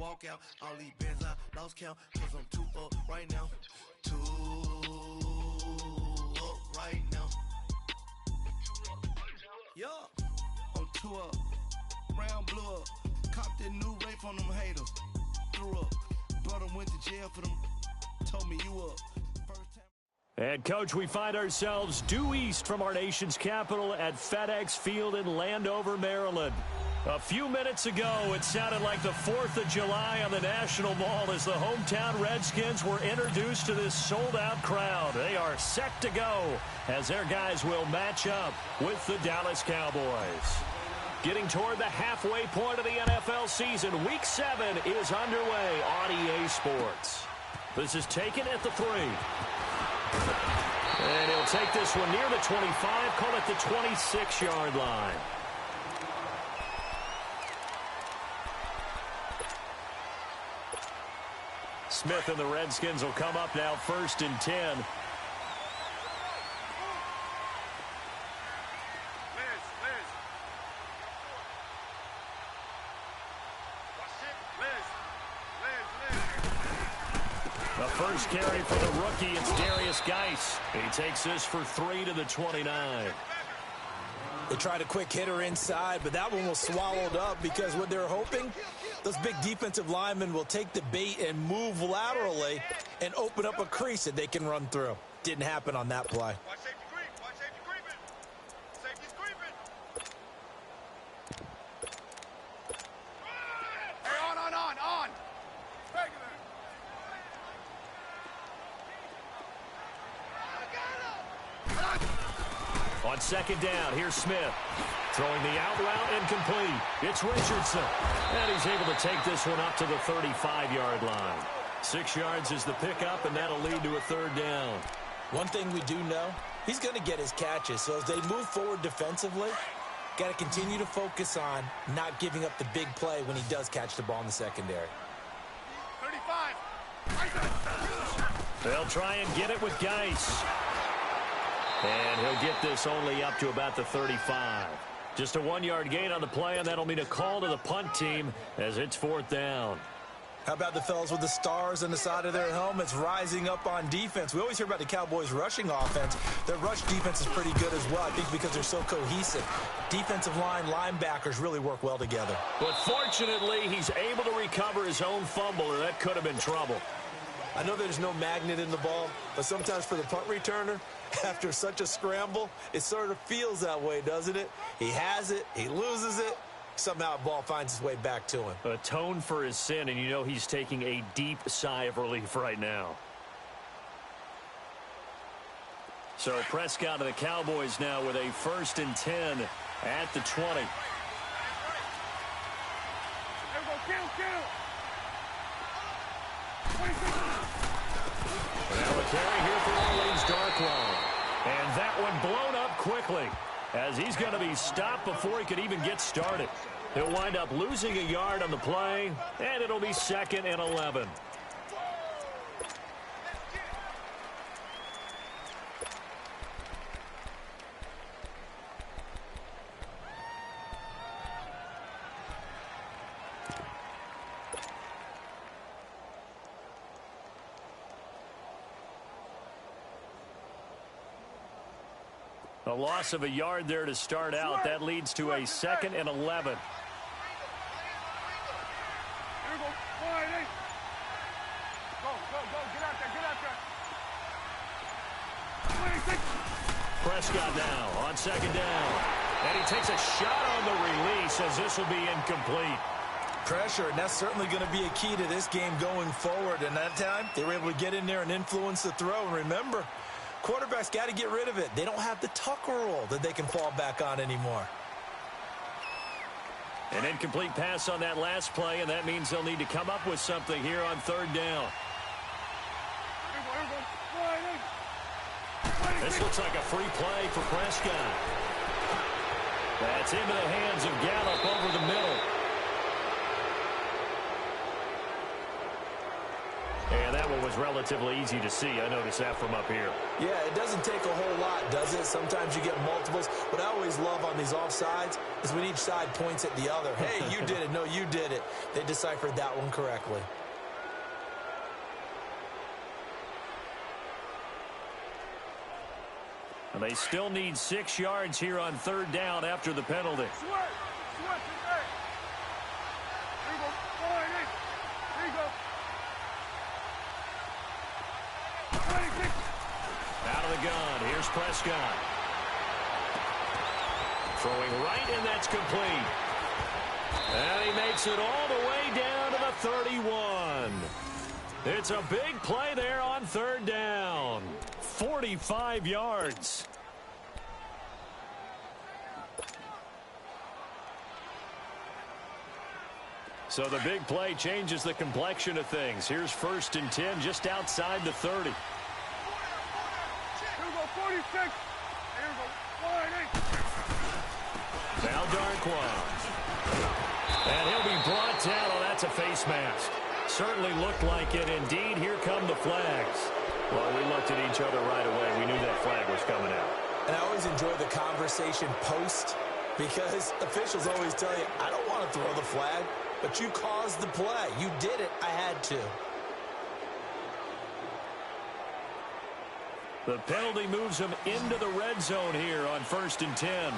walk out. All these bands I lost count, cause I'm too up right now. Too up right now. Yeah, I'm too up. Brown blew up. Copped that new rape on them haters. Threw up. Brother went to jail for them. Told me you up. First time. And, Coach, we find ourselves due east from our nation's capital at FedEx Field in Landover, Maryland. A few minutes ago, it sounded like the 4th of July on the National Mall as the hometown Redskins were introduced to this sold-out crowd. They are set to go as their guys will match up with the Dallas Cowboys. Getting toward the halfway point of the NFL season, Week 7 is underway on EA Sports. This is taken at the 3. And he'll take this one near the 25, call it the 26-yard line. Smith and the Redskins will come up now 1st and 10. The first carry for the rookie, it's Darius Geis. He takes this for 3 to the 29. They tried a quick hitter inside, but that one was swallowed up because what they're hoping, those big defensive linemen will take the bait and move laterally and open up a crease that they can run through. Didn't happen on that play. Watch safety creep. Watch safety creeping. Safety's creeping. Hey, on. Regular. On 2nd down, here's Smith. Throwing the out route incomplete. It's Richardson. And he's able to take this one up to the 35-yard line. 6 yards is the pickup, and that'll lead to a 3rd down. One thing we do know, he's going to get his catches. So as they move forward defensively, got to continue to focus on not giving up the big play when he does catch the ball in the secondary. 35. They'll try and get it with Geis. And he'll get this only up to about the 35. Just a 1-yard gain on the play, and that'll mean a call to the punt team as it's 4th down. How about the fellas with the stars on the side of their helmets rising up on defense? We always hear about the Cowboys' rushing offense. Their rush defense is pretty good as well, I think, because they're so cohesive. Defensive line, linebackers really work well together. But fortunately, he's able to recover his own fumble, or that could have been trouble. I know there's no magnet in the ball, but sometimes for the punt returner, after such a scramble, it sort of feels that way, doesn't it? He has it, he loses it, somehow the ball finds its way back to him. Atone for his sin, and you know he's taking a deep sigh of relief right now. So Prescott and the Cowboys now with a 1st and 10 at the 20. There we go, kill. Now the carry here for Orleans Darkline. And that one blown up quickly as he's going to be stopped before he could even get started. He'll wind up losing a yard on the play, and it'll be 2nd and 11. A loss of a yard there to start out. That leads to a 2nd and 11. Here we go. Go. Get out there. 26. Prescott now on 2nd down. And he takes a shot on the release as this will be incomplete. Pressure, and that's certainly going to be a key to this game going forward. And that time, they were able to get in there and influence the throw. And remember, quarterbacks got to get rid of it. They don't have the Tucker rule that they can fall back on anymore. An incomplete pass on that last play, and that means they'll need to come up with something here on 3rd down. This looks like a free play for Prescott. That's into the hands of Gallup over the middle. And that one was relatively easy to see. I noticed that from up here. Yeah, it doesn't take a whole lot, does it? Sometimes you get multiples. What I always love on these offsides is when each side points at the other. Hey, you did it. No, you did it. They deciphered that one correctly. And they still need 6 yards here on 3rd down after the penalty. Out of the gun, here's Prescott. Throwing right, and that's complete. And he makes it all the way down to the 31. It's a big play there on 3rd down. 45 yards. So the big play changes the complexion of things. Here's 1st and 10 just outside the 30. Here we go, 46. Here we go, 48. Now Darquan. And he'll be brought down. Oh, that's a face mask. Certainly looked like it. Indeed, here come the flags. Well, we looked at each other right away. We knew that flag was coming out. And I always enjoy the conversation post because officials always tell you, I don't want to throw the flag, but you caused the play. You did it. I had to. The penalty moves him into the red zone here on 1st and 10.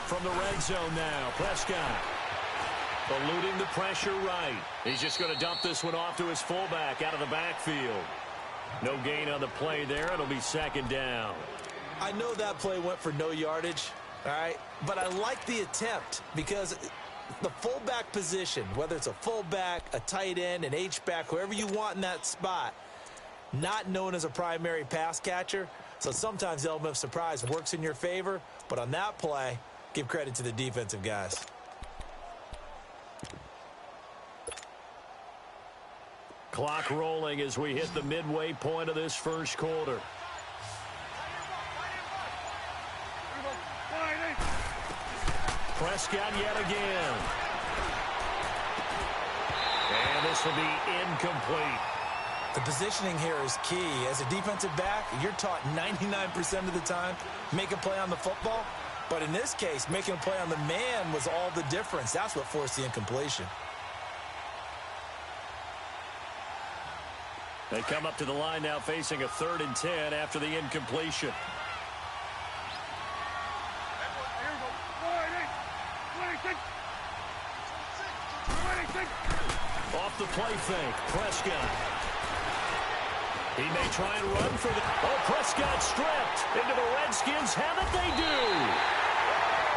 From the red zone now, Prescott. Eluding the pressure right. He's just going to dump this one off to his fullback out of the backfield. No gain on the play there. It'll be 2nd down. I know that play went for no yardage, all right? But I like the attempt because the fullback position, whether it's a fullback, a tight end, an H-back, whoever you want in that spot, not known as a primary pass catcher. So sometimes the element of surprise works in your favor. But on that play, give credit to the defensive guys. Clock rolling as we hit the midway point of this 1st quarter. Prescott yet again. And this will be incomplete. The positioning here is key. As a defensive back, you're taught 99% of the time, make a play on the football. But in this case, making a play on the man was all the difference. That's what forced the incompletion. They come up to the line now facing a 3rd and 10 after the incompletion. Off the play fake, Prescott. He may try and run for the... Oh, Prescott stripped into the Redskins. Have it, they do.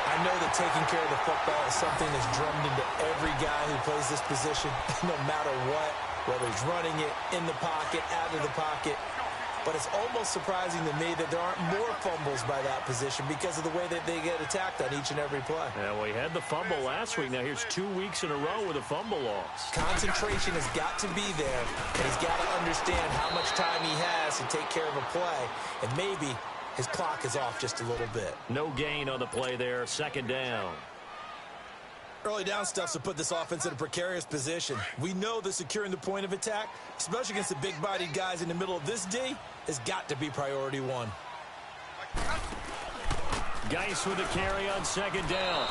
I know that taking care of the football is something that's drummed into every guy who plays this position, no matter what, whether he's running it, in the pocket, out of the pocket. But it's almost surprising to me that there aren't more fumbles by that position because of the way that they get attacked on each and every play. Yeah, we had the fumble last week. Now here's 2 weeks in a row with a fumble loss. Concentration has got to be there, and he's got to understand how much time he has to take care of a play. And maybe his clock is off just a little bit. No gain on the play there, 2nd down. Early down stuff to put this offense in a precarious position. We know that securing the point of attack, especially against the big-bodied guys in the middle of this D, has got to be priority one. Geis with the carry on 2nd down.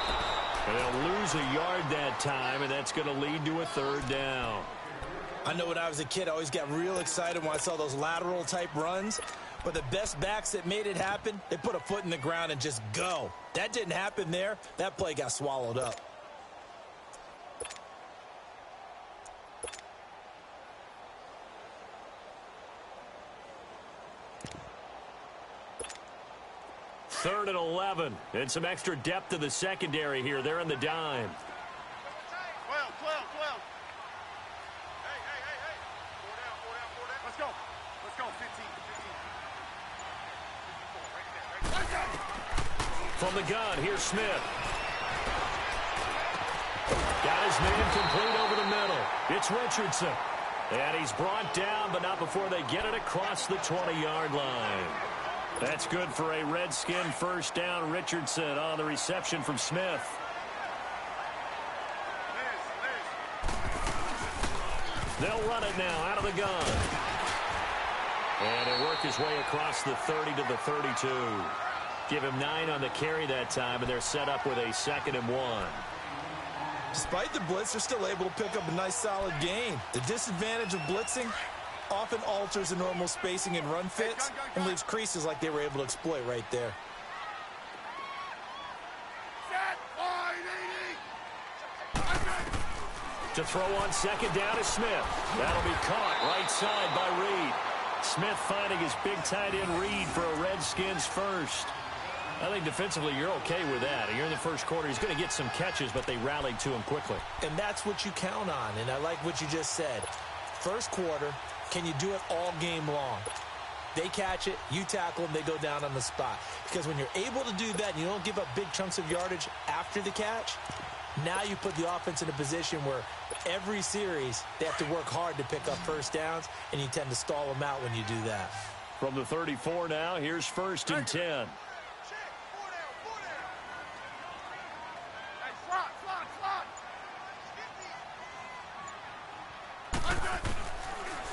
And they'll lose a yard that time, and that's going to lead to a 3rd down. I know when I was a kid, I always got real excited when I saw those lateral-type runs. But the best backs that made it happen, they put a foot in the ground and just go. That didn't happen there. That play got swallowed up. Third and 11. And some extra depth to the secondary here. They're in the dime. 12. Hey. 4 down. Let's go. 15. From the gun, here's Smith. Got his man complete over the middle. It's Richardson. And he's brought down, but not before they get it across the 20-yard line. That's good for a Redskin first down. Richardson on the reception from Smith. They'll run it now out of the gun. And he'll work his way across the 30 to the 32. Give him 9 on the carry that time, and they're set up with a 2nd and 1. Despite the blitz, they're still able to pick up a nice solid gain. The disadvantage of blitzing often alters the normal spacing and run fits and leaves creases like they were able to exploit right there. To throw on 2nd down is Smith. That'll be caught right side by Reed. Smith finding his big tight end Reed for a Redskins first. I think defensively you're okay with that. You're in the first quarter. He's going to get some catches, but they rallied to him quickly. And that's what you count on, and I like what you just said. First quarter, can you do it all game long? They catch it, you tackle them, they go down on the spot. Because when you're able to do that and you don't give up big chunks of yardage after the catch, now you put the offense in a position where every series they have to work hard to pick up first downs, and you tend to stall them out when you do that. From the 34 now, here's 1st and 10.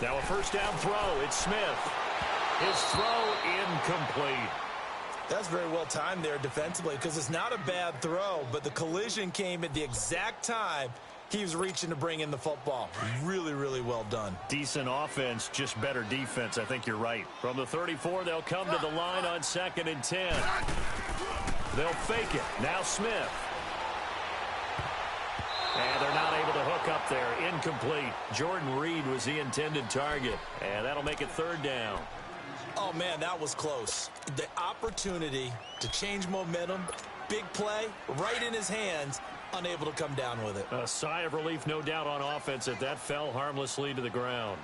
Now a first down throw. It's Smith. His throw incomplete. That's very well timed there defensively because it's not a bad throw, but the collision came at the exact time he was reaching to bring in the football. Really, really well done. Decent offense, just better defense. I think you're right. From the 34, they'll come to the line on 2nd and 10. They'll fake it. Now Smith. And they're not able to hook up there. Incomplete. Jordan Reed was the intended target. And that'll make it 3rd down. Oh, man, that was close. The opportunity to change momentum, big play, right in his hands, unable to come down with it. A sigh of relief, no doubt, on offense that that fell harmlessly to the ground.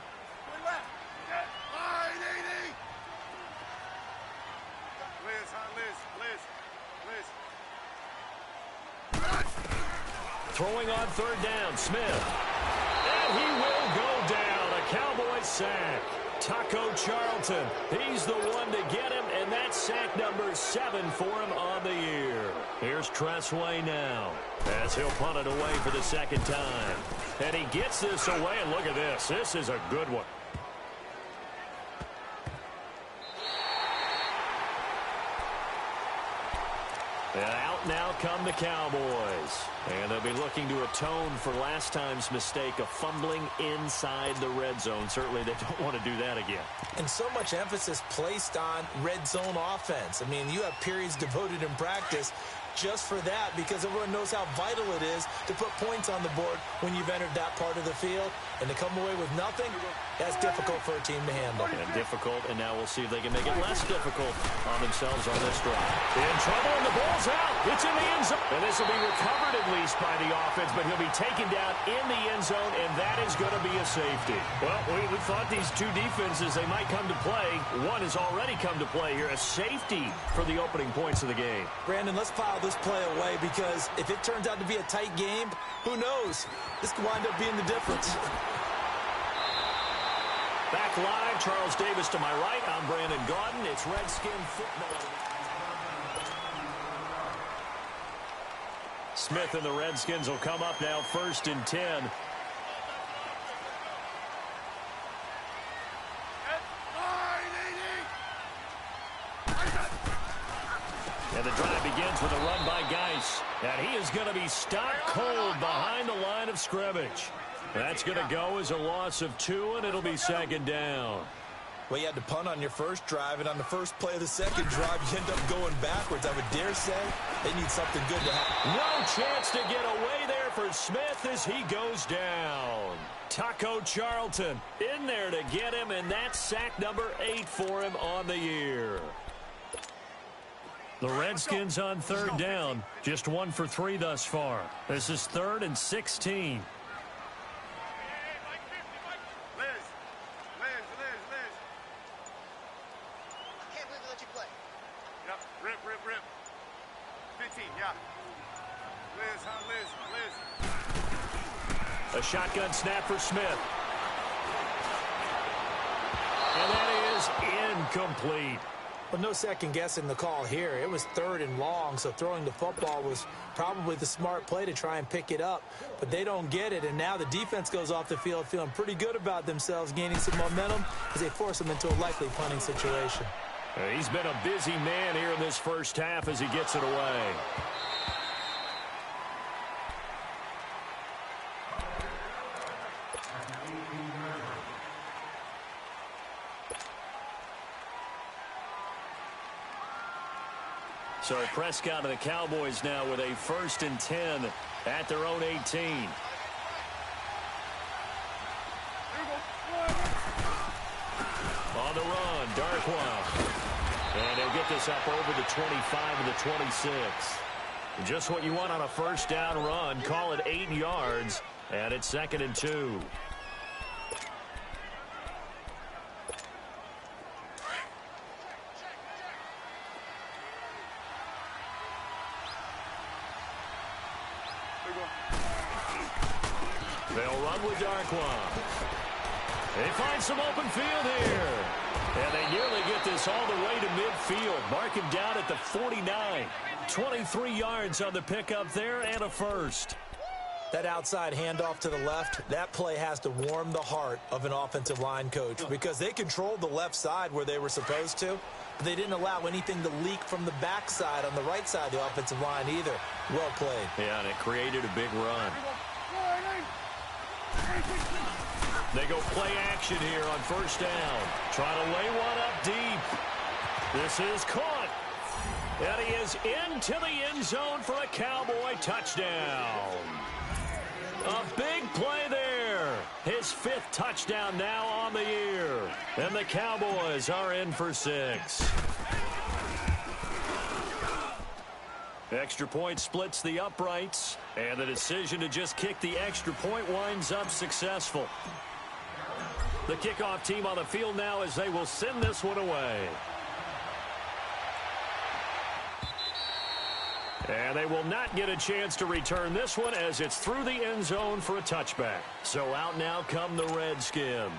Throwing on 3rd down, Smith. And he will go down. A Cowboy sack. Taco Charlton, he's the one to get him, and that's sack number 7 for him on the year. Here's Tressway now, as he'll punt it away for the 2nd time. And he gets this away, and look at this. This is a good one. And out now come the Cowboys. And they'll be looking to atone for last time's mistake of fumbling inside the red zone. Certainly they don't want to do that again. And so much emphasis placed on red zone offense. I mean, you have periods devoted in practice just for that because everyone knows how vital it is to put points on the board when you've entered that part of the field. And to come away with nothing, that's difficult for a team to handle. And difficult, and now we'll see if they can make it less difficult on themselves on this drive. In trouble, and the ball's out. It's in the end zone. And this will be recovered at least by the offense, but he'll be taken down in the end zone, and that is going to be a safety. Well, we thought these two defenses, they might come to play. One has already come to play here. A safety for the opening points of the game. Brandon, let's file this play away because if it turns out to be a tight game, who knows? This could wind up being the difference. Back live, Charles Davis to my right. I'm Brandon Gaudin. It's Redskin football. Smith and the Redskins will come up now 1st and 10. And the drive begins with a run by Geis. And he is going to be stopped cold behind the line of scrimmage. That's going to go as a loss of 2, and it'll be 2nd down. Well, you had to punt on your first drive, and on the first play of the second drive, you end up going backwards. I would dare say they need something good to happen. No chance to get away there for Smith as he goes down. Taco Charlton in there to get him, and that's sack number 8 for him on the year. The Redskins on 3rd down, just 1 for 3 thus far. This is 3rd and 16. A shotgun snap for Smith. And that is incomplete. Well, no second guessing the call here. It was 3rd and long, so throwing the football was probably the smart play to try and pick it up. But they don't get it, and now the defense goes off the field feeling pretty good about themselves, gaining some momentum as they force them into a likely punting situation. He's been a busy man here in this first half as he gets it away. So Prescott and the Cowboys now with a 1st and 10 at their own 18. On the run, Darkwa. And he'll get this up over the 25 and the 26. Just what you want on a first down run. Call it 8 yards, and it's 2nd and 2. They'll run with Darkwa. They find some open field here. And they nearly get this all the way to midfield. Mark him down at the 49. 23 yards on the pickup there and a first. That outside handoff to the left, that play has to warm the heart of an offensive line coach because they controlled the left side where they were supposed to, but they didn't allow anything to leak from the backside on the right side of the offensive line either. Well played. Yeah, and it created a big run. They go play action here on first down. Trying to lay one up deep. This is caught. And he is into the end zone for a Cowboy touchdown. A big play there. His 5th touchdown now on the year. And the Cowboys are in for 6. Extra point splits the uprights. And the decision to just kick the extra point winds up successful. The kickoff team on the field now as they will send this one away. And they will not get a chance to return this one as it's through the end zone for a touchback. So out now come the Redskins.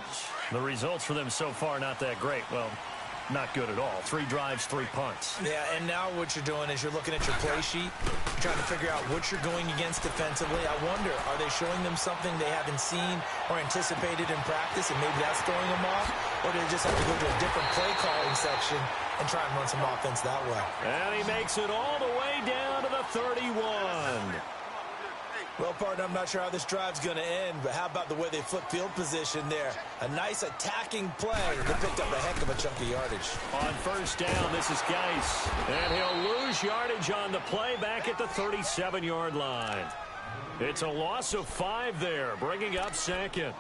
The results for them so far not that great. Well, not good at all. 3 drives, 3 punts. Yeah, and now what you're doing is you're looking at your play sheet, trying to figure out what you're going against defensively. I wonder, are they showing them something they haven't seen or anticipated in practice, and maybe that's throwing them off? Or do they just have to go to a different play calling section and try and run some offense that way? And he makes it all the way down to the 31. Well, partner, I'm not sure how this drive's going to end, but how about the way they flip field position there? A nice attacking play. They picked up a heck of a chunk of yardage. On first down, this is Geis. And he'll lose yardage on the play back at the 37-yard line. It's a loss of 5 there, bringing up 2nd.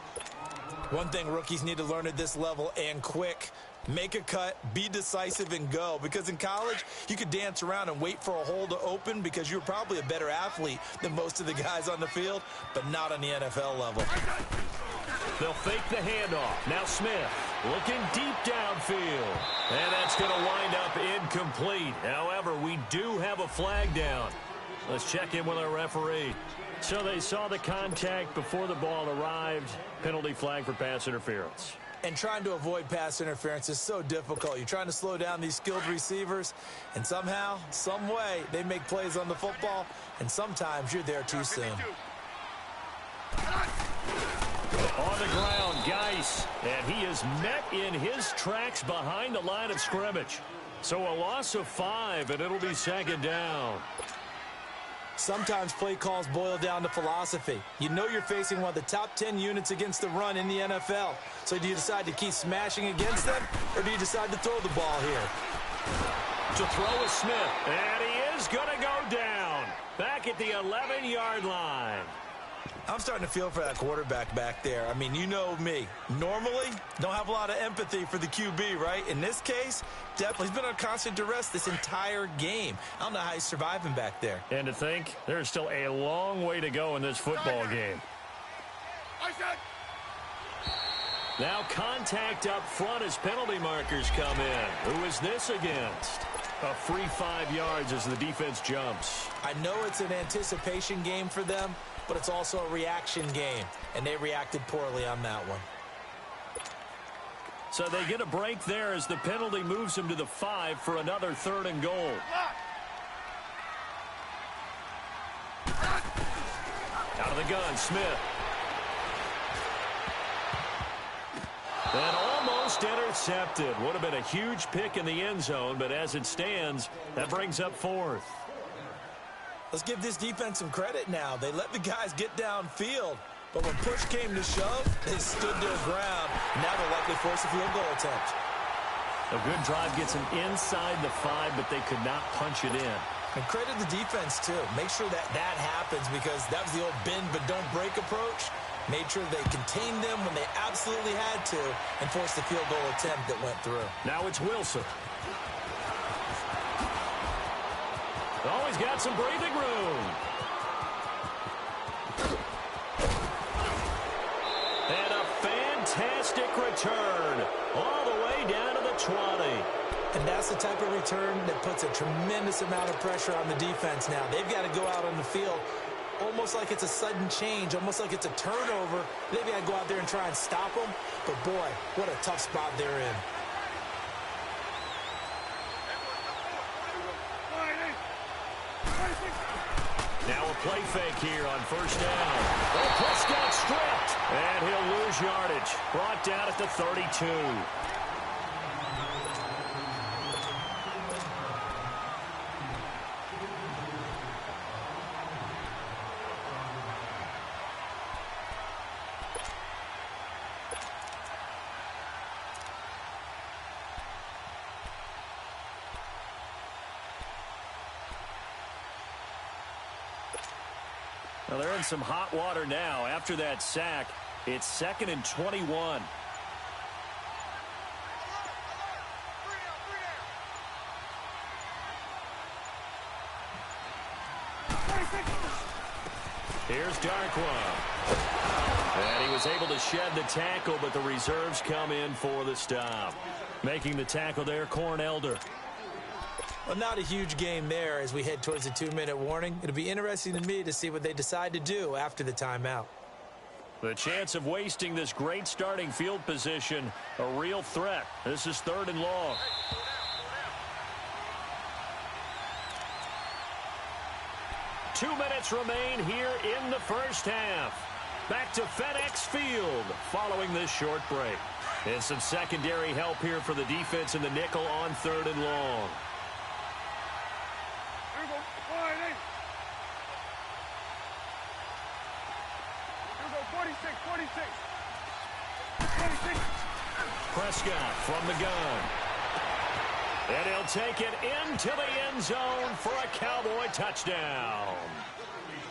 One thing rookies need to learn at this level, and quick, make a cut, be decisive, and go. Because in college, you could dance around and wait for a hole to open because you're probably a better athlete than most of the guys on the field, but not on the NFL level. They'll fake the handoff. Now Smith looking deep downfield. And that's going to wind up incomplete. However, we do have a flag down. Let's check in with our referee. So they saw the contact before the ball arrived. Penalty flag for pass interference. And trying to avoid pass interference is so difficult. You're trying to slow down these skilled receivers, and somehow, some way, they make plays on the football, and sometimes you're there too soon. On the ground, Geis, and he is met in his tracks behind the line of scrimmage. So a loss of 5, and it'll be 2nd down. Sometimes play calls boil down to philosophy. You know you're facing one of the top 10 units against the run in the NFL. So do you decide to keep smashing against them, or do you decide to throw the ball here? To throw is Smith, and he is going to go down. Back at the 11-yard line. I'm starting to feel for that quarterback back there. I mean, you know me. Normally, don't have a lot of empathy for the QB, right? In this case, definitely. He's been on constant duress this entire game. I don't know how he's surviving back there. And to think, there's still a long way to go in this football game. Now contact up front as penalty markers come in. Who is this against? A free 5 yards as the defense jumps. I know it's an anticipation game for them, but it's also a reaction game, and they reacted poorly on that one. So they get a break there as the penalty moves them to the 5 for another 3rd and goal. Out of the gun, Smith. And almost intercepted. Would have been a huge pick in the end zone, but as it stands, that brings up 4th. Let's give this defense some credit now. They let the guys get downfield, but when push came to shove, they stood their ground. Now they'll likely force a field goal attempt. A good drive gets them inside the 5, but they could not punch it in. And credit the defense, too. Make sure that happens because that was the old bend but don't break approach. Made sure they contained them when they absolutely had to and forced the field goal attempt that went through. Now it's Wilson. Oh, he's got some breathing room. And a fantastic return all the way down to the 20. And that's the type of return that puts a tremendous amount of pressure on the defense now. They've got to go out on the field almost like it's a sudden change, almost like it's a turnover. They've got to go out there and try and stop them. But, boy, what a tough spot they're in. Now a play fake here on 1st down. Oh, Prescott stripped. And he'll lose yardage. Brought down at the 32. Well, they're in some hot water now. After that sack, it's 2nd and 21. Here's Darkwa. And he was able to shed the tackle, but the reserves come in for the stop. Making the tackle there, Corn Elder. Well, not a huge game there as we head towards the 2-minute warning. It'll be interesting to me to see what they decide to do after the timeout. The chance of wasting this great starting field position, a real threat. This is 3rd and long. Two minutes remain here in the first half. Back to FedEx Field following this short break. And some secondary help here for the defense in the nickel on 3rd and long. Prescott from the gun. And he'll take it into the end zone for a Cowboy touchdown.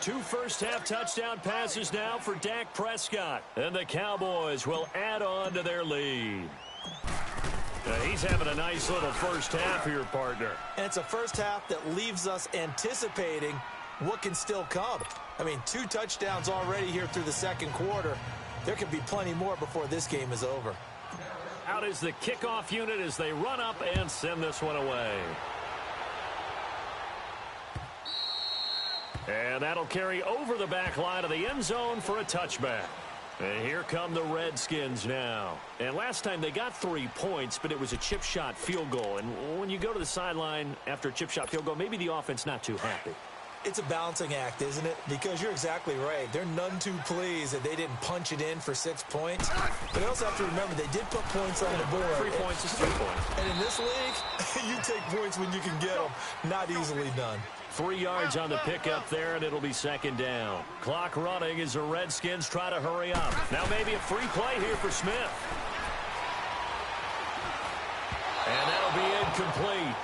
2 first-half touchdown passes now for Dak Prescott. And the Cowboys will add on to their lead. He's having a nice little first half here, partner. And it's a first half that leaves us anticipating what can still come. I mean, 2 touchdowns already here through the second quarter. There could be plenty more before this game is over. Out is the kickoff unit as they run up and send this one away. And that'll carry over the back line of the end zone for a touchback. And here come the Redskins now. And last time they got 3 points, but it was a chip shot field goal. And when you go to the sideline after a chip shot field goal, maybe the offense not too happy. It's a balancing act, isn't it? Because you're exactly right. They're none too pleased that they didn't punch it in for 6 points. But you also have to remember they did put points on the board. 3 points is 3 points. And in this league, you take points when you can get them. Not easily done. 3 yards on the pickup there, and it'll be 2nd down. Clock running as the Redskins try to hurry up. Now maybe a free play here for Smith. And that'll be incomplete.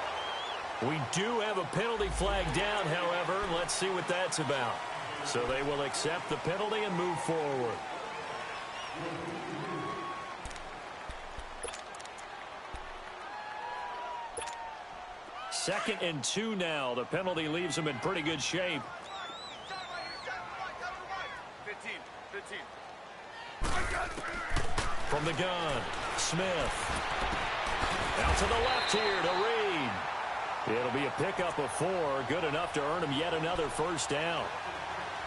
We do have a penalty flag down, however. Let's see what that's about. So they will accept the penalty and move forward. Second and 2 now. The penalty leaves them in pretty good shape. 15. From the gun, Smith. Out to the left here to Reed. It'll be a pickup of 4, good enough to earn him yet another first down.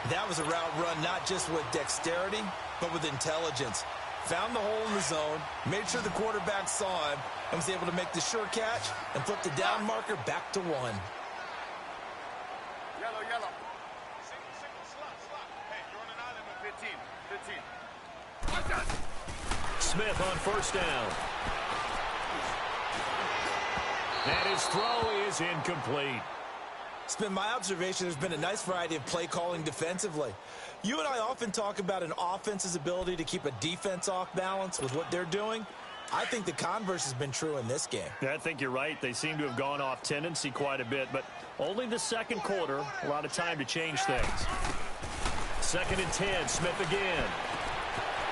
That was a route run not just with dexterity, but with intelligence. found the hole in the zone, made sure the quarterback saw him, and was able to make the sure catch and flip the down marker back to 1. Yellow, yellow. Single, slot. Hey, you're on an island with 15. Smith on first down. And his throw is incomplete. It's been my observation there's been a nice variety of play calling defensively. You and I often talk about an offense's ability to keep a defense off balance with what they're doing. I think the converse has been true in this game. Yeah, I think you're right. They seem to have gone off tendency quite a bit, but only the second quarter, a lot of time to change things. 2nd and 10, Smith again.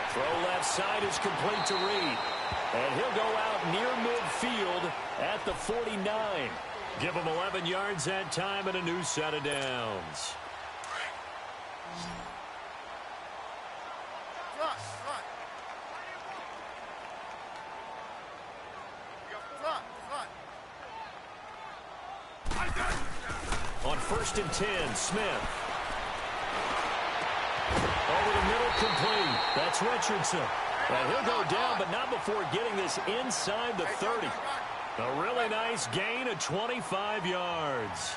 Throw left side is complete to Reed. And he'll go out near midfield at the 49. Give him 11 yards that time and a new set of downs. On 1st and 10, Smith. Over the middle, complete. That's Richardson. And he'll go down, but not before getting this inside the 30. A really nice gain of 25 yards.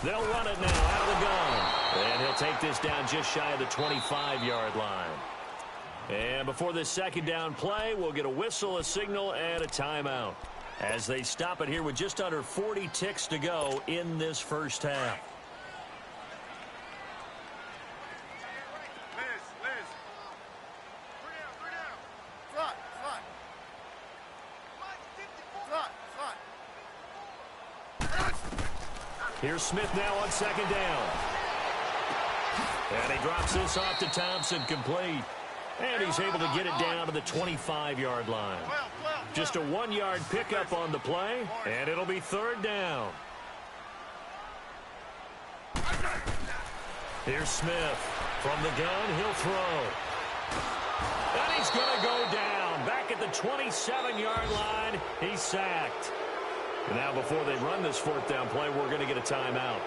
They'll run it now out of the gun. And he'll take this down just shy of the 25-yard line. And before this second down play, we'll get a whistle, a signal, and a timeout, as they stop it here with just under 40 ticks to go in this first half. Here's Smith now on 2nd down. And he drops this off to Thompson, complete. And he's able to get it down to the 25-yard line. Just a 1-yard pickup on the play, and it'll be 3rd down. Here's Smith. From the gun, he'll throw. And he's going to go down. Back at the 27-yard line, he's sacked. And now before they run this 4th down play, we're going to get a timeout,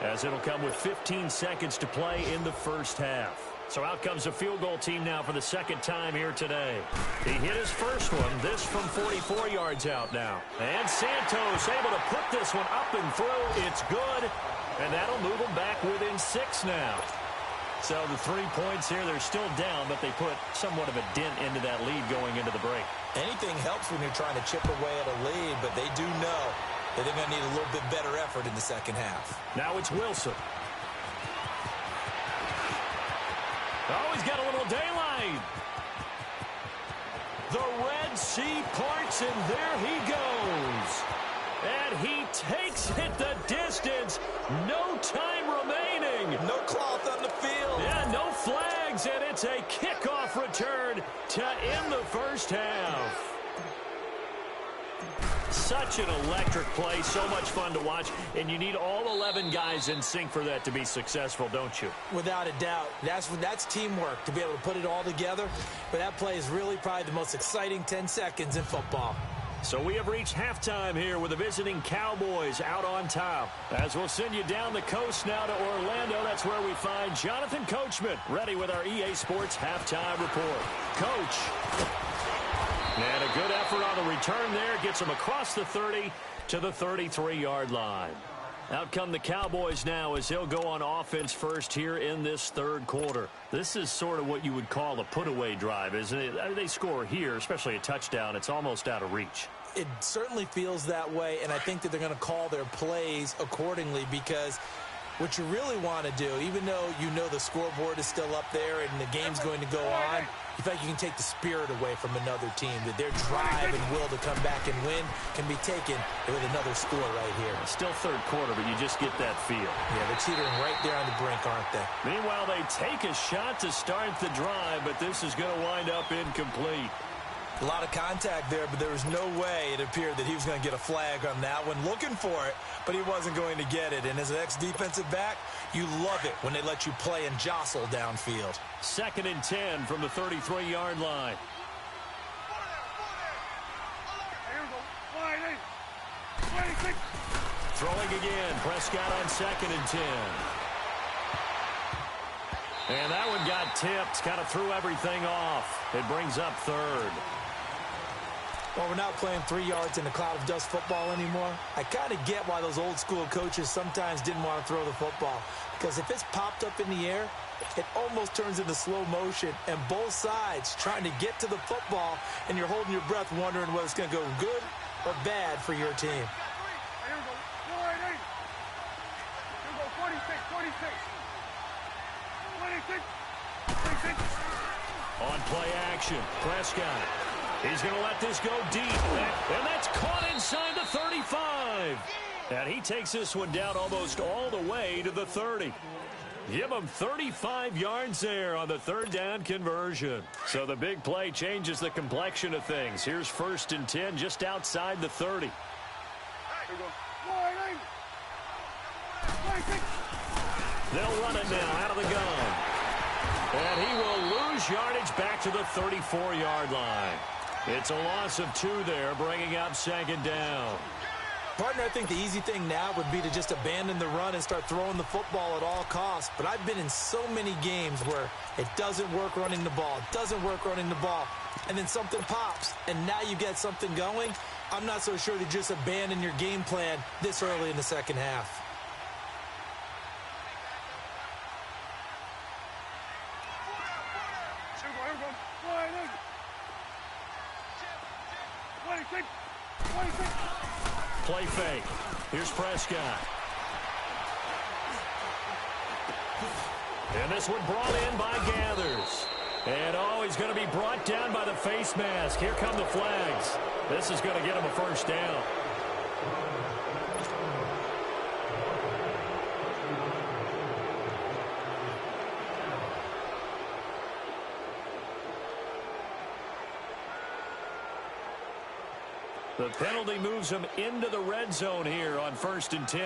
as it'll come with 15 seconds to play in the first half. So out comes a field goal team now for the 2nd time here today. He hit his first one, this from 44 yards out now. And Santos able to put this one up and through. It's good, and that'll move them back within 6 now. So the 3 points here, they're still down, but they put somewhat of a dent into that lead going into the break. Anything helps when you're trying to chip away at a lead, but they do know that they're going to need a little bit better effort in the second half. Now it's Wilson. Oh, he's got a little daylight. The Red Sea parts, and there he goes. And he takes it the distance. No time remaining. No cloth on the field. Yeah, no flags, and it's a kickoff return to end the first half. Such an electric play, so much fun to watch, and you need all 11 guys in sync for that to be successful, don't you? Without a doubt. That's teamwork, to be able to put it all together. But that play is really probably the most exciting 10 seconds in football. So we have reached halftime here with the visiting Cowboys out on top. As we'll send you down the coast now to Orlando, that's where we find Jonathan Coachman, ready with our EA Sports halftime report. Coach. And a good effort on the return there. Gets him across the 30 to the 33-yard line. Out come the Cowboys now as they'll go on offense first here in this 3rd quarter. This is sort of what you would call a put-away drive, isn't it? They score here, especially a touchdown. It's almost out of reach. It certainly feels that way, and I think that they're going to call their plays accordingly, because what you really want to do, even though you know the scoreboard is still up there and the game's going to go on, you feel like you can take the spirit away from another team, that their drive and will to come back and win can be taken with another score right here. Still 3rd quarter, but you just get that feel. Yeah, they're teetering right there on the brink, aren't they? Meanwhile, they take a shot to start the drive, but this is going to wind up incomplete. A lot of contact there, but there was no way it appeared that he was going to get a flag on that one. Looking for it, but he wasn't going to get it. And as an ex-defensive back, you love it when they let you play and jostle downfield. 2nd and 10 from the 33-yard line. Throwing again. Prescott on 2nd and 10. And that one got tipped, kind of threw everything off. It brings up third. Well, we're not playing 3 yards in a cloud of dust football anymore. I kind of get why those old school coaches sometimes didn't want to throw the football. Because if it's popped up in the air, it almost turns into slow motion. And both sides trying to get to the football, and you're holding your breath wondering whether it's going to go good or bad for your team. Here we go. 488. Here we go. 46, 46. 26, 26. On play action, Prescott. He's going to let this go deep. And that's caught inside the 35. And he takes this one down almost all the way to the 30. Give him 35 yards there on the third down conversion. So the big play changes the complexion of things. Here's 1st and 10 just outside the 30. Here we go. 488. 26. They'll run it now out of the gun. And he will lose yardage back to the 34-yard line. It's a loss of 2 there, bringing up 2nd down. Partner, I think the easy thing now would be to just abandon the run and start throwing the football at all costs. But I've been in so many games where it doesn't work running the ball, and then something pops, and now you get something going. I'm not so sure to just abandon your game plan this early in the second half. Here we go. 488. 26, 26. Play fake. Here's Prescott. And this one brought in by Gathers. And, he's going to be brought down by the face mask. Here come the flags. This is going to get him a first down. The penalty moves him into the red zone here on 1st and 10.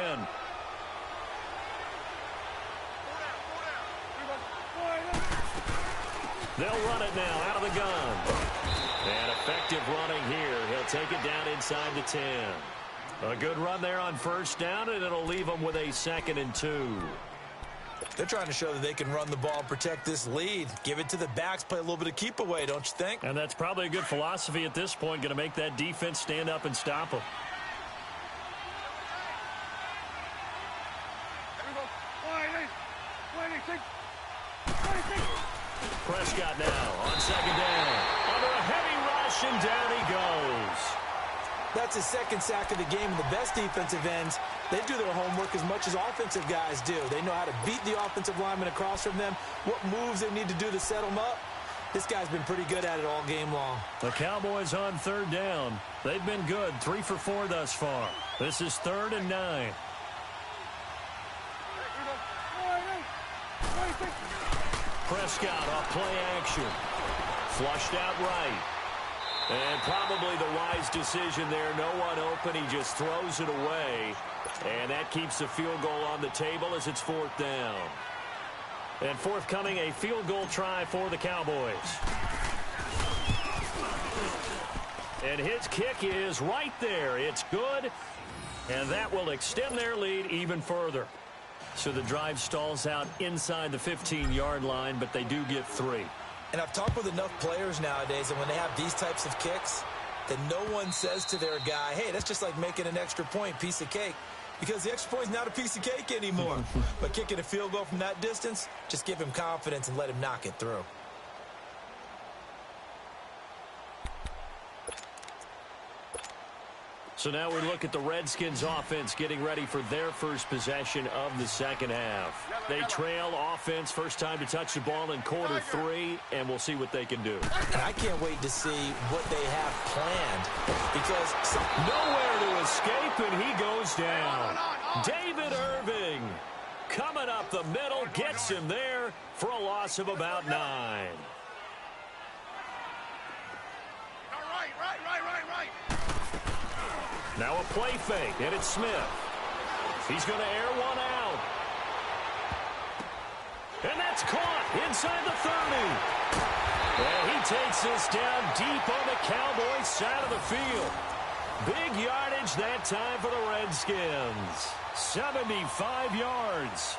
They'll run it now out of the gun. And effective running here. He'll take it down inside the 10. A good run there on 1st down, and it'll leave him with a 2nd and 2. They're trying to show that they can run the ball, protect this lead. Give it to the backs, play a little bit of keep away, don't you think? And that's probably a good philosophy at this point, going to make that defense stand up and stop them. Here we go. 488. 26, 26. Prescott now on 2nd down. Under a heavy rush, and down he goes. That's his 2nd sack of the game, and the best defensive ends, they do their homework as much as offensive guys do. They know how to beat the offensive lineman across from them, what moves they need to do to set them up. This guy's been pretty good at it all game long. The Cowboys on 3rd down. They've been good, 3 for 4 thus far. This is 3rd and 9. Here we go. 488. 26. Prescott off play action. Flushed out right. And probably the wise decision there. No one open. He just throws it away. And that keeps the field goal on the table as it's 4th down. And forthcoming, a field goal try for the Cowboys. And his kick is right there. It's good. And that will extend their lead even further. So the drive stalls out inside the 15-yard line, but they do get 3. And I've talked with enough players nowadays, and when they have these types of kicks, that no one says to their guy, hey, that's just like making an extra point, piece of cake. Because the extra point is not a piece of cake anymore. But kicking a field goal from that distance, just give him confidence and let him knock it through. So now we look at the Redskins offense getting ready for their first possession of the second half. They trail offense, first time to touch the ball in quarter 3, and we'll see what they can do. And I can't wait to see what they have planned, because nowhere to escape, and he goes down. David Irving coming up the middle, gets him there for a loss of about 9. Right. Now a play fake, and it's Smith. He's going to air one out. And that's caught inside the 30. And he takes this down deep on the Cowboys' side of the field. Big yardage that time for the Redskins. 75 yards.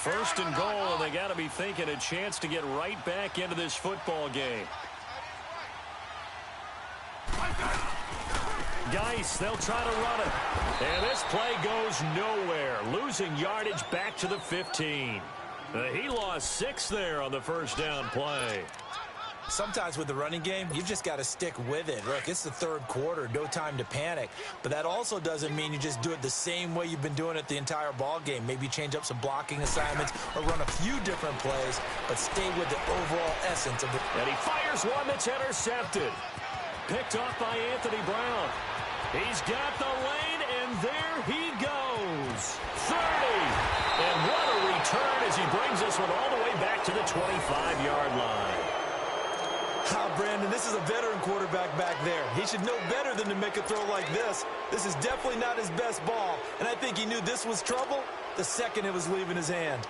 First and goal, and they got to be thinking a chance to get right back into this football game. Geis, they'll try to run it. And this play goes nowhere. Losing yardage back to the 15. He lost 6 there on the first down play. Sometimes with the running game, you've just got to stick with it. Look, it's the third quarter, no time to panic. But that also doesn't mean you just do it the same way you've been doing it the entire ball game. Maybe change up some blocking assignments or run a few different plays, but stay with the overall essence of it. And he fires one that's intercepted. Picked off by Anthony Brown. He's got the lane, and there he goes. 30. And what a return as he brings this one all the way back to the 25-yard line. Brandon, this is a veteran quarterback back there. He should know better than to make a throw like this. This is definitely not his best ball, and I think he knew this was trouble the second it was leaving his hand.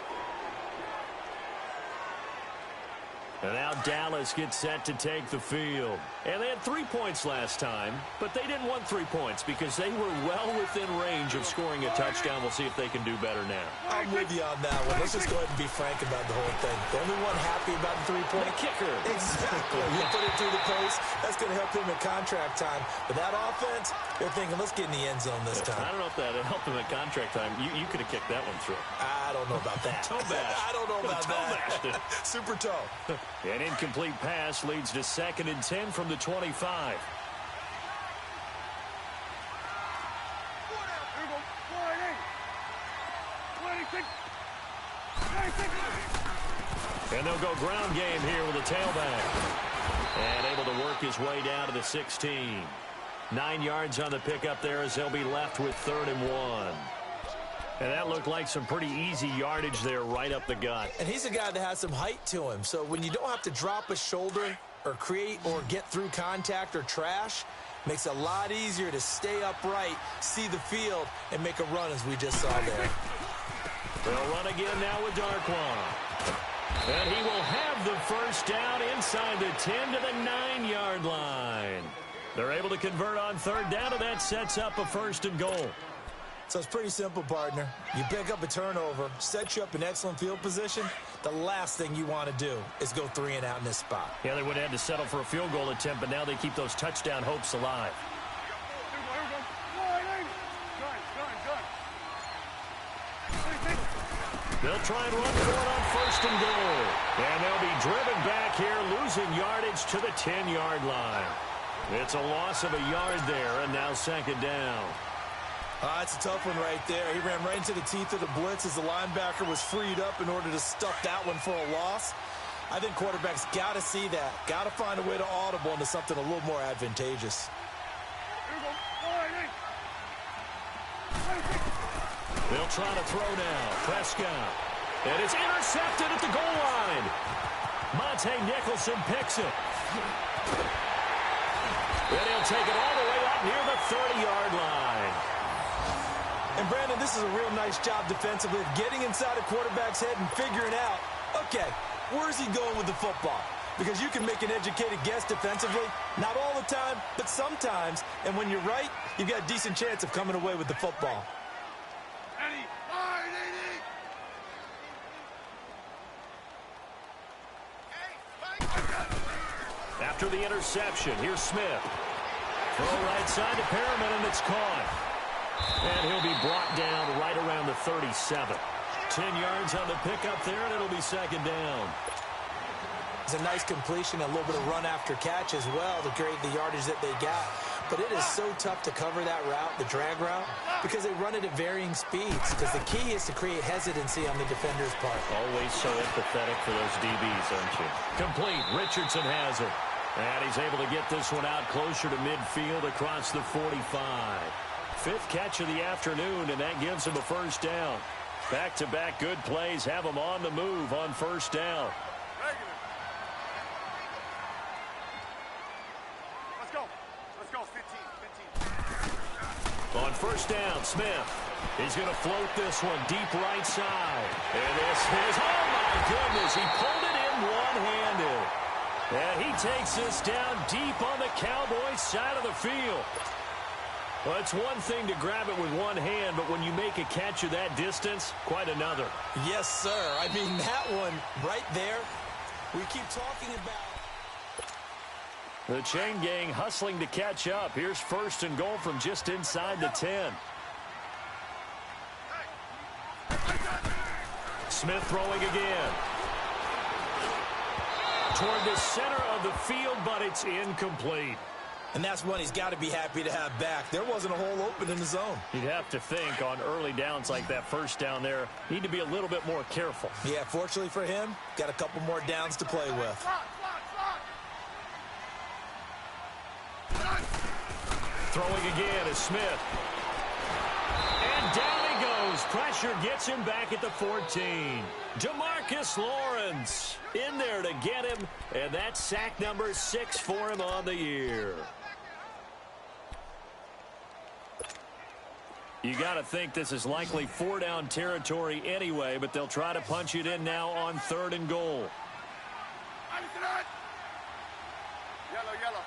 And now Dallas gets set to take the field. And they had 3 points last time, but they didn't want 3 points because they were well within range of scoring a touchdown. We'll see if they can do better now. I'm with you on that one. Let's just go ahead and be frank about the whole thing. The only one happy about the 3-point kicker. Exactly. You put it through the post. That's going to help him at contract time. But that offense, they're thinking, let's get in the end zone this time. I don't know if that helped him at contract time. You could have kicked that one through. I don't know about that. Toe bash. I don't know about that. Super toe. An incomplete pass leads to 2nd and 10 from the 25. And they'll go ground game here with a tailback. And able to work his way down to the 16. 9 yards on the pickup there as they'll be left with 3rd and 1. And that looked like some pretty easy yardage there right up the gut. And he's a guy that has some height to him. So when you don't have to drop a shoulder or create or get through contact or trash, makes it a lot easier to stay upright, see the field, and make a run as we just saw there. They'll run again now with Darquan. And he will have the first down inside the 10 to the 9-yard line. They're able to convert on 3rd down, and that sets up a 1st and goal. So it's pretty simple, partner. You pick up a turnover, set you up in excellent field position. The last thing you want to do is go 3 and out in this spot. Yeah, they would have had to settle for a field goal attempt, but now they keep those touchdown hopes alive. They'll try and run for it on 1st and goal. And they'll be driven back here, losing yardage to the 10-yard line. It's a loss of a yard there, and now 2nd down. It's a tough one right there. He ran right into the teeth of the blitz as the linebacker was freed up in order to stuff that one for a loss. I think quarterbacks got to see that. Got to find a way to audible into something a little more advantageous. They'll try to throw now. Prescott. And it's intercepted at the goal line. Monte Nicholson picks it. And he'll take it all the way up near the 30-yard line. And, Brandon, this is a real nice job defensively of getting inside a quarterback's head and figuring out, okay, where's he going with the football? Because you can make an educated guess defensively, not all the time, but sometimes. And when you're right, you've got a decent chance of coming away with the football. After the interception, here's Smith. Throw right side to Perriman, and it's caught. And he'll be brought down right around the 37. 10 yards on the pickup there, and it'll be 2nd down. It's a nice completion, a little bit of run after catch as well to create the yardage that they got. But it is so tough to cover that route, the drag route, because they run it at varying speeds. Because the key is to create hesitancy on the defender's part. Always so empathetic for those DBs, aren't you? Complete. Richardson has it. And he's able to get this one out closer to midfield across the 45. 5th catch of the afternoon, and that gives him a 1st down. Back-to-back good plays have him on the move on 1st down. Let's go, 15. On 1st down, Smith. He's going to float this one deep right side. And this is, oh my goodness, he pulled it in one-handed. And he takes this down deep on the Cowboys side of the field. Well, it's one thing to grab it with one hand, but when you make a catch of that distance, quite another. Yes, sir. I mean, that one right there, we keep talking about. The chain gang hustling to catch up. Here's 1st and goal from just inside the 10. Smith throwing again. Toward the center of the field, but it's incomplete. And that's one he's got to be happy to have back. There wasn't a hole open in the zone. You'd have to think on early downs like that first down there, need to be a little bit more careful. Yeah, fortunately for him, got a couple more downs to play with. Throwing again is Smith. And down he goes. Pressure gets him back at the 14. DeMarcus Lawrence in there to get him, and that's sack number 6 for him on the year. You got to think this is likely 4-down territory anyway, but they'll try to punch it in now on 3rd and goal. Yellow.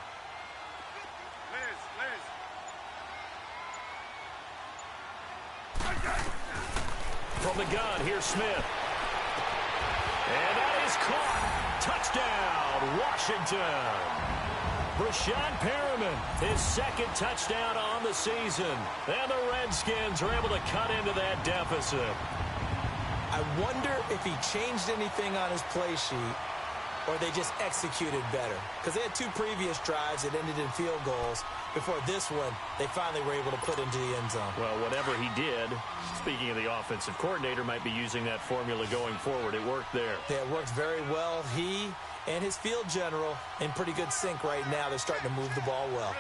Liz. From the gun, here's Smith. And that is caught. Touchdown, Washington. Brashad Perriman, his 2nd touchdown on the season. And the Redskins are able to cut into that deficit. I wonder if he changed anything on his play sheet or they just executed better. Because they had 2 previous drives that ended in field goals. Before this one, they finally were able to put into the end zone. Well, whatever he did, speaking of the offensive coordinator, might be using that formula going forward. It worked there. Yeah, it worked very well. He and his field general in pretty good sync right now. They're starting to move the ball well.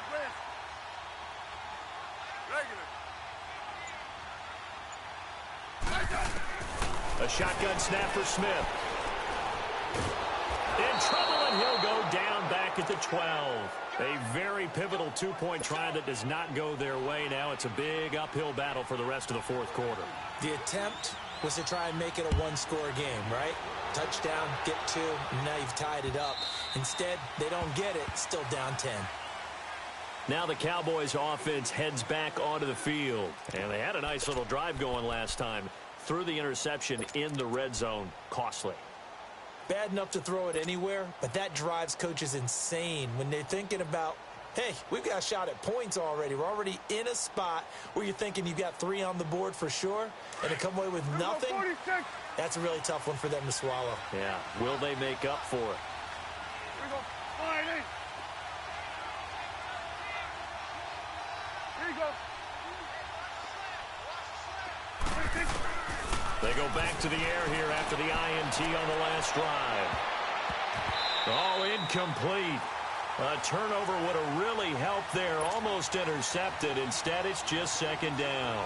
A shotgun snap for Smith. In trouble, and he'll go down back at the 12. A very pivotal 2-point try that does not go their way. Now it's a big uphill battle for the rest of the 4th quarter. The attempt was to try and make it a 1-score game, right? Touchdown, get 2, and now you've tied it up. Instead, they don't get it, still down 10. Now the Cowboys offense heads back onto the field. And they had a nice little drive going last time. Threw the interception in the red zone. Costly. Bad enough to throw it anywhere, but that drives coaches insane when they're thinking about, hey, we've got a shot at points already. We're already in a spot where you're thinking you've got 3 on the board for sure, and to come away with nothing, that's a really tough one for them to swallow. Yeah, will they make up for it? Here we go. Here you go. They go back to the air here after the INT on the last drive. Oh, incomplete. A turnover would have really helped there. Almost intercepted. Instead, it's just 2nd down.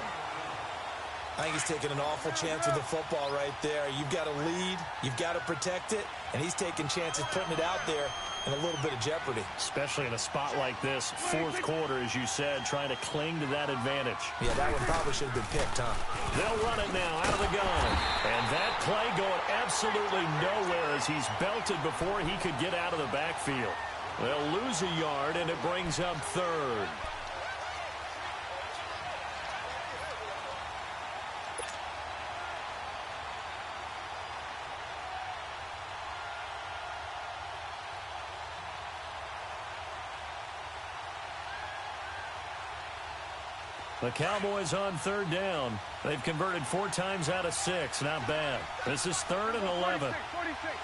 I think he's taking an awful chance with the football right there. You've got to lead. You've got to protect it. And he's taking chances putting it out there in a little bit of jeopardy. Especially in a spot like this, 4th quarter, as you said, trying to cling to that advantage. Yeah, that one probably should have been picked, huh? They'll run it now out of the gun. And that play going absolutely nowhere as he's belted before he could get out of the backfield. They'll lose a yard, and it brings up 3rd. The Cowboys on 3rd down. They've converted 4 times out of 6. Not bad. This is 3rd and 11. 46.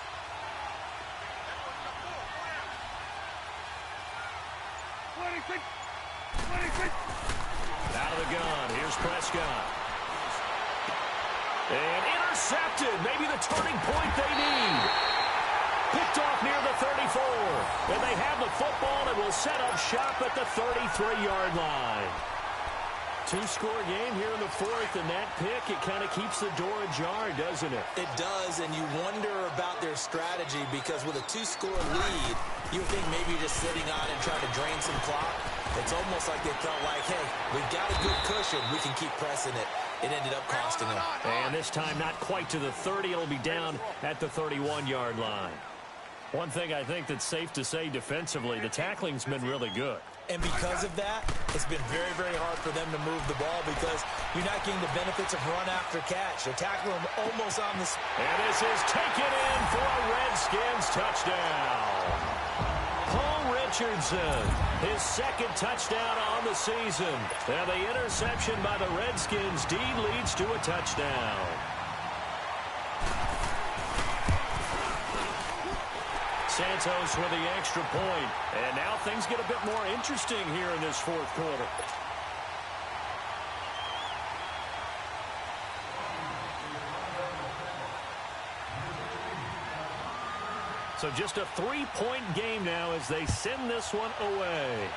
Out of the gun. Here's Prescott. And intercepted. Maybe the turning point they need. Picked off near the 34. And they have the football and will set up shop at the 33-yard line. 2-score game here in the 4th, and that pick, it kind of keeps the door ajar, doesn't it? It does, and you wonder about their strategy because with a 2-score lead, you would think maybe you're just sitting on and trying to drain some clock. It's almost like they felt like, hey, we've got a good cushion. We can keep pressing it. It ended up costing them. And this time not quite to the 30. It'll be down at the 31-yard line. One thing I think that's safe to say defensively, the tackling's been really good. And because of that, it's been very, very hard for them to move the ball because you're not getting the benefits of run after catch. They're tackling them almost on the... And this is taken in for a Redskins touchdown. Paul Richardson, his second touchdown on the season. And the interception by the Redskins deed leads to a touchdown. Santos with the extra point. And now things get a bit more interesting here in this fourth quarter. So just a 3-point game now as they send this one away.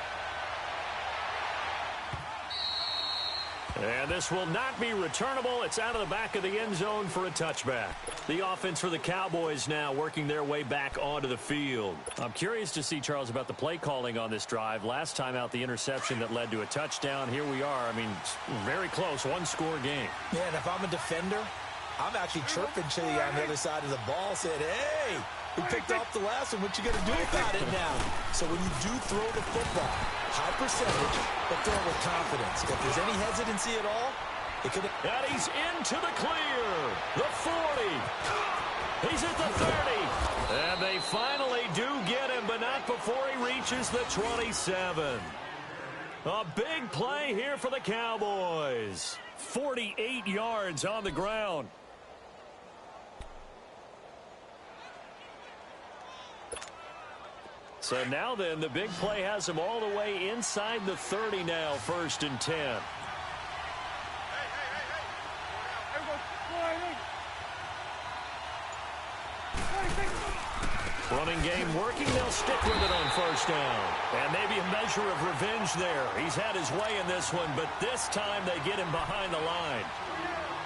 And this will not be returnable. It's out of the back of the end zone for a touchback. The offense for the Cowboys now working their way back onto the field. I'm curious to see, Charles, about the play calling on this drive. Last time out, the interception that led to a touchdown. Here we are. I mean, very close, one-score game. Yeah, and if I'm a defender, I'm actually chirping to you on the other side of the ball, saying, hey, we picked off the last one. What you going to do about it now? So when you do throw the football, high percentage, but throw it with confidence. If there's any hesitancy at all, it could... And he's into the clear. The 40. He's at the 30. And they finally do get him, but not before he reaches the 27. A big play here for the Cowboys. 48 yards on the ground. So now then, the big play has him all the way inside the 30 now, 1st and 10. Running game working, they'll stick with it on 1st down. And maybe a measure of revenge there. He's had his way in this one, but this time they get him behind the line.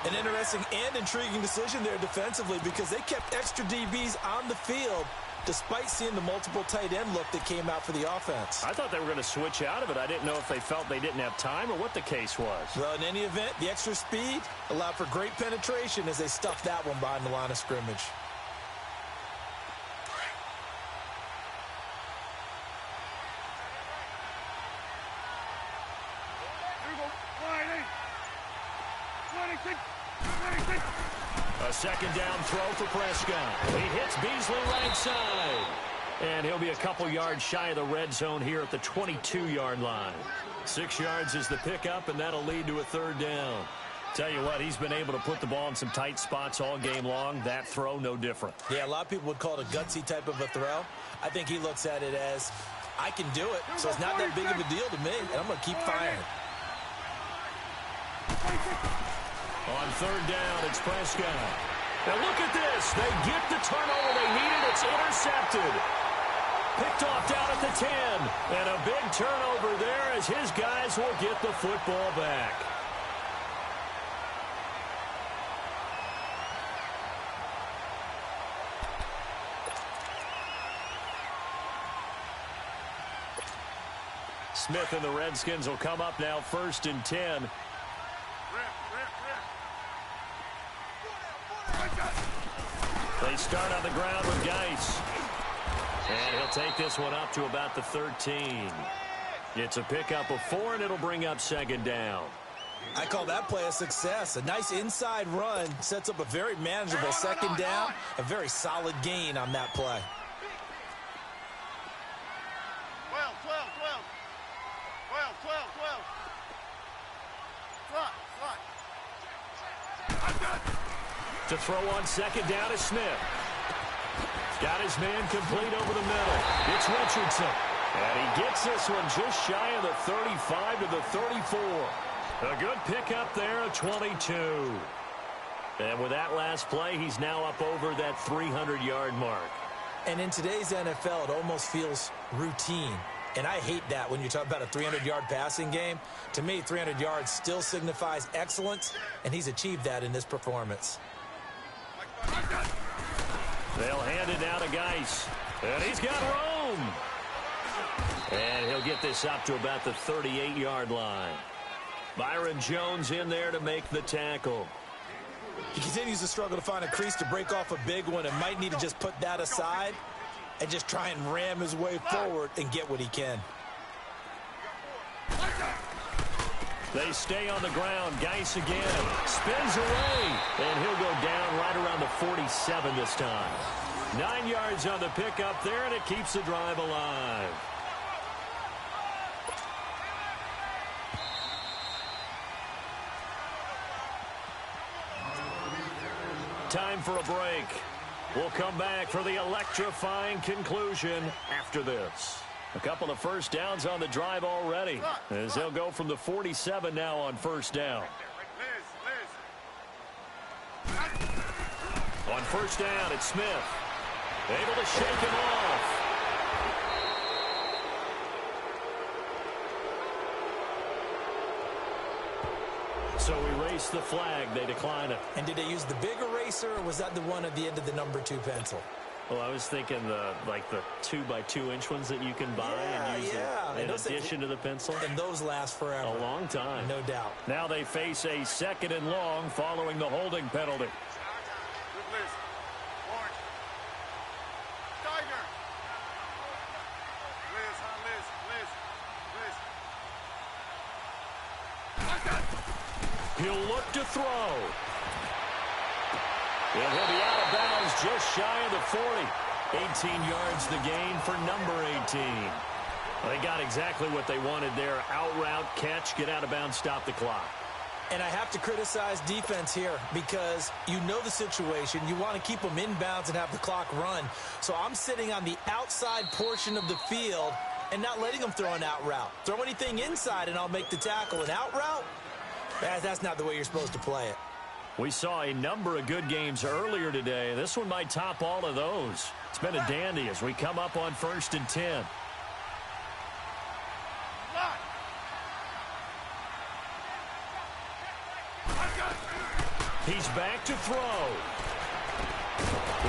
An interesting and intriguing decision there defensively because they kept extra DBs on the field despite seeing the multiple tight end look that came out for the offense. I thought they were going to switch out of it. I didn't know if they felt they didn't have time or what the case was. Well, in any event, the extra speed allowed for great penetration as they stuffed that one behind the line of scrimmage. A second down throw for Prescott. He hits Beasley right side. And he'll be a couple yards shy of the red zone here at the 22-yard line. 6 yards is the pickup, and that'll lead to a 3rd down. Tell you what, he's been able to put the ball in some tight spots all game long. That throw, no different. Yeah, a lot of people would call it a gutsy type of a throw. I think he looks at it as, I can do it, so it's not that big of a deal to me, and I'm going to keep firing. On 3rd down, it's Prescott. Now look at this. They get the turnover they needed. It's intercepted. Picked off down at the 10. And a big turnover there as his guys will get the football back. Smith and the Redskins will come up now 1st and 10. They start on the ground with Geis. And he'll take this one up to about the 13. It's a pickup of 4, and it'll bring up 2nd down. I call that play a success. A nice inside run sets up a very manageable 2nd down. A very solid gain on that play. 12. To throw on 2nd down is Smith. Got his man complete over the middle. It's Richardson. And he gets this one just shy of the 35 to the 34. A good pickup there, a 22. And with that last play, he's now up over that 300-yard mark. And in today's NFL, it almost feels routine. And I hate that when you talk about a 300-yard passing game. To me, 300 yards still signifies excellence, and he's achieved that in this performance. They'll hand it down to Geis. And he's got room. And he'll get this up to about the 38-yard line. Byron Jones in there to make the tackle. He continues to struggle to find a crease to break off a big one and might need to just put that aside. and just try and ram his way forward and get what he can. They stay on the ground. Geis again. Spins away. And he'll go down right around the 47 this time. 9 yards on the pickup there, and it keeps the drive alive. Time for a break. We'll come back for the electrifying conclusion after this. A couple of first downs on the drive already, as they'll go from the 47 now on first down. On first down, it's Smith. Able to shake him off. So erase the flag. They decline it. And did they use the big eraser, or was that the one at the end of the number 2 pencil? Well, I was thinking the 2x2-inch ones that you can buy and use in addition to the pencil. And those last forever. A long time. No doubt. Now they face a 2nd and long following the holding penalty. He'll look to throw. And he'll be out of bounds just shy of the 40. 18 yards the gain for number 18. Well, they got exactly what they wanted there. Out route, catch, get out of bounds, stop the clock. And I have to criticize defense here because you know the situation. You want to keep them in bounds and have the clock run. So I'm sitting on the outside portion of the field and not letting them throw an out route. Throw anything inside and I'll make the tackle. An out route? That's not the way you're supposed to play it. We saw a number of good games earlier today. This one might top all of those. It's been a dandy as we come up on 1st and 10. He's back to throw.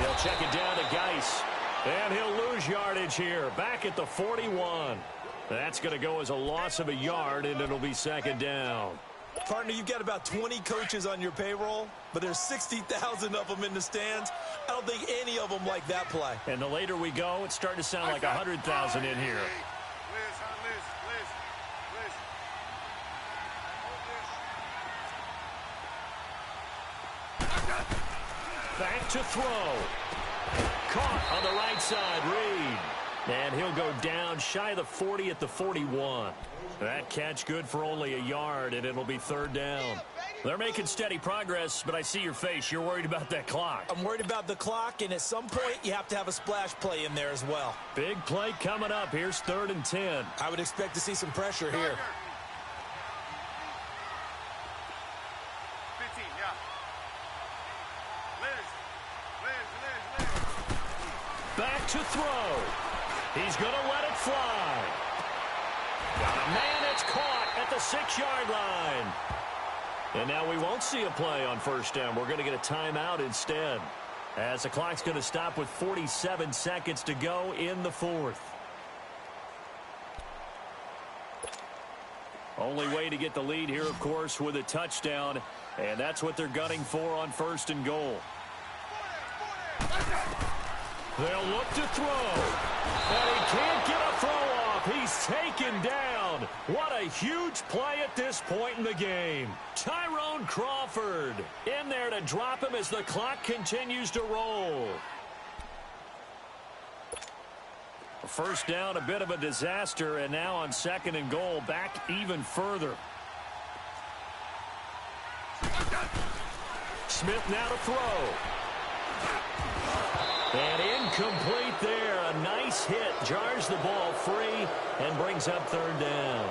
He'll check it down to Geis. And he'll lose yardage here. Back at the 41. That's going to go as a loss of a yard, and it'll be 2nd down. Partner, you've got about 20 coaches on your payroll, but there's 60,000 of them in the stands. I don't think any of them like that play. And the later we go, it's starting to sound like 100,000 in here. Back to throw. Caught on the right side, Reed. And he'll go down shy of the 40 at the 41. That catch good for only a yard, and it'll be 3rd down. They're making steady progress, but I see your face. You're worried about that clock. I'm worried about the clock, and at some point, you have to have a splash play in there as well. Big play coming up. Here's 3rd and 10. I would expect to see some pressure here. 15, yeah. Back to throw. He's going to let it fly. Got a man that's caught at the 6-yard line. And now we won't see a play on 1st down. We're going to get a timeout instead, as the clock's going to stop with 47 seconds to go in the 4th. Only way to get the lead here, of course, with a touchdown, and that's what they're gunning for on 1st and goal. They'll look to throw, and he can't get a throw off. He's taken down. What a huge play at this point in the game. Tyrone Crawford in there to drop him as the clock continues to roll. 1st down, a bit of a disaster, and now on 2nd and goal, back even further. Smith now to throw. And incomplete there. A nice hit. Jars the ball free and brings up 3rd down.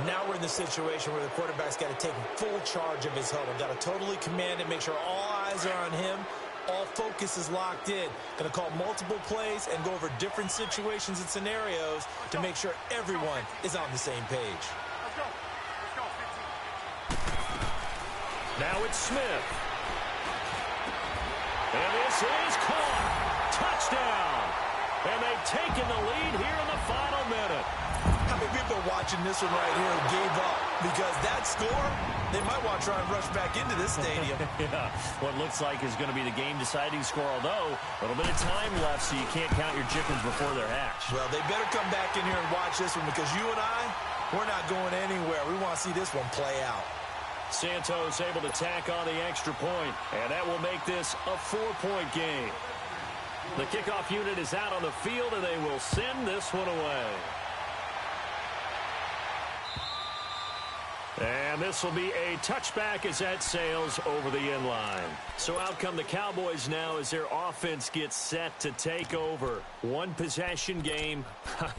Now we're in the situation where the quarterback's got to take full charge of his huddle. Got to totally command it, make sure all eyes are on him. All focus is locked in. Going to call multiple plays and go over different situations and scenarios to make sure everyone is on the same page. Let's go. Let's go. 15. Now it's Smith. And this is caught. Touchdown. And they've taken the lead here in the final minute. How many people are watching this one right here and gave up? because that score, they might want to try and rush back into this stadium. Yeah, what looks like is going to be the game-deciding score, although a little bit of time left, so you can't count your chickens before they're hatched. Well, they better come back in here and watch this one, because you and I, we're not going anywhere. We want to see this one play out. Santos able to tack on the extra point, and that will make this a 4-point game. The kickoff unit is out on the field, and they will send this one away. And this will be a touchback as that sails over the end line. So out come the Cowboys now as their offense gets set to take over. One possession game,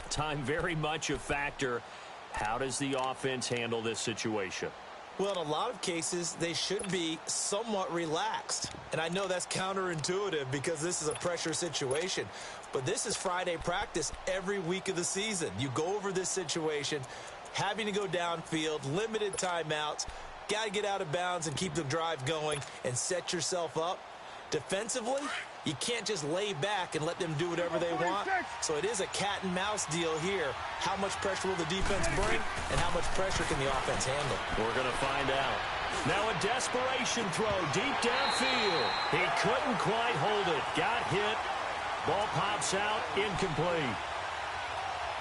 time very much a factor. How does the offense handle this situation? Well, in a lot of cases, they should be somewhat relaxed. And I know that's counterintuitive because this is a pressure situation. But this is Friday practice every week of the season. You go over this situation, having to go downfield, limited timeouts, got to get out of bounds and keep the drive going and set yourself up. Defensively, you can't just lay back and let them do whatever they want. So it is a cat-and-mouse deal here. How much pressure will the defense bring, and how much pressure can the offense handle? We're going to find out. Now a desperation throw deep downfield. He couldn't quite hold it. Got hit. Ball pops out. Incomplete.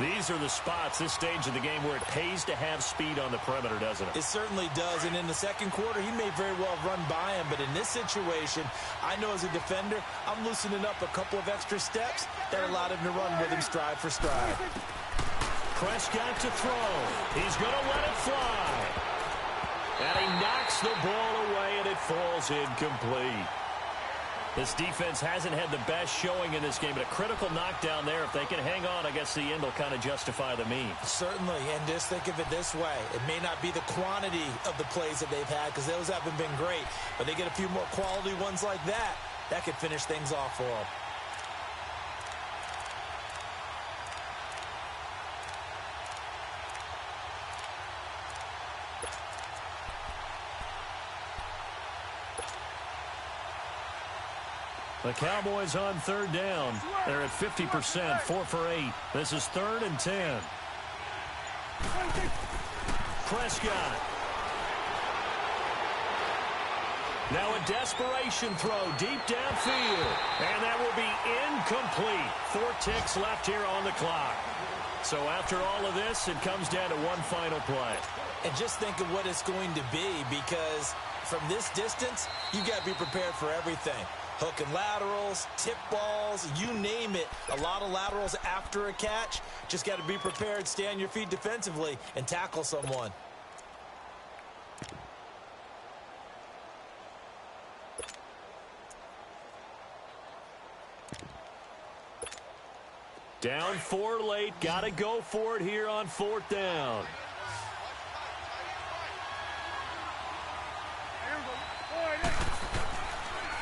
These are the spots, this stage of the game, where it pays to have speed on the perimeter, doesn't it? It certainly does, and in the second quarter, he may very well run by him, but in this situation, I know as a defender, I'm loosening up a couple of extra steps that allowed him to run with him stride for stride. Prescott to throw. He's going to let it fly. And he knocks the ball away, and it falls incomplete. This defense hasn't had the best showing in this game, but a critical knockdown there. If they can hang on, I guess the end will kind of justify the means. Certainly, and just think of it this way. It may not be the quantity of the plays that they've had, because those haven't been great, but they get a few more quality ones like that. That could finish things off for them. The Cowboys on third down. They're at 50%, 4 for 8. This is 3rd and 10. Prescott. Now a desperation throw deep downfield. And that will be incomplete. 4 ticks left here on the clock. So after all of this, it comes down to one final play. And just think of what it's going to be, because from this distance, you got to be prepared for everything. Hook and laterals, tip balls, you name it. A lot of laterals after a catch. Just got to be prepared, stay on your feet defensively, and tackle someone. Down 4 late. Got to go for it here on 4th down.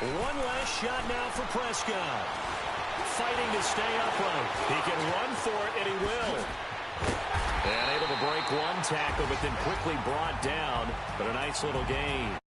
One last shot now for Prescott. Fighting to stay upright. He can run for it, and he will. And able to break one tackle, but then quickly brought down. But a nice little gain.